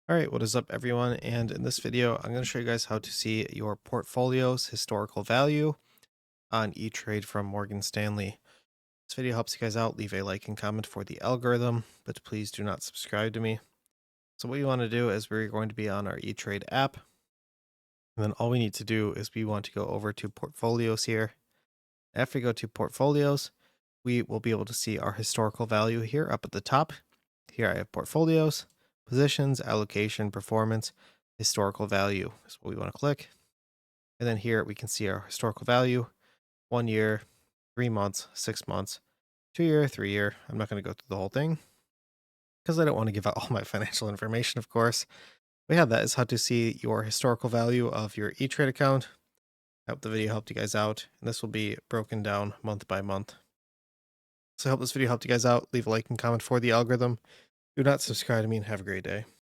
Alright, what is up everyone? And in this video, I'm going to show you guys how to see your portfolio's historical value on E-Trade from Morgan Stanley. This video helps you guys out. Leave a like and comment for the algorithm, but please do not subscribe to me. So what you want to do is we're going to be on our E-Trade app. And then all we need to do is we want to go over to portfolios here. After we go to portfolios, we will be able to see our historical value here up at the top. Here I have portfolios, positions, allocation, performance, historical value is what we want to click. And then here we can see our historical value, 1 year, 3 months, 6 months, 2 year, 3 year. I'm not going to go through the whole thing because I don't want to give out all my financial information, of course. We have that is how to see your historical value of your E-Trade account. I hope the video helped you guys out. And this will be broken down month by month. So I hope this video helped you guys out. Leave a like and comment for the algorithm. Do not subscribe to me and have a great day.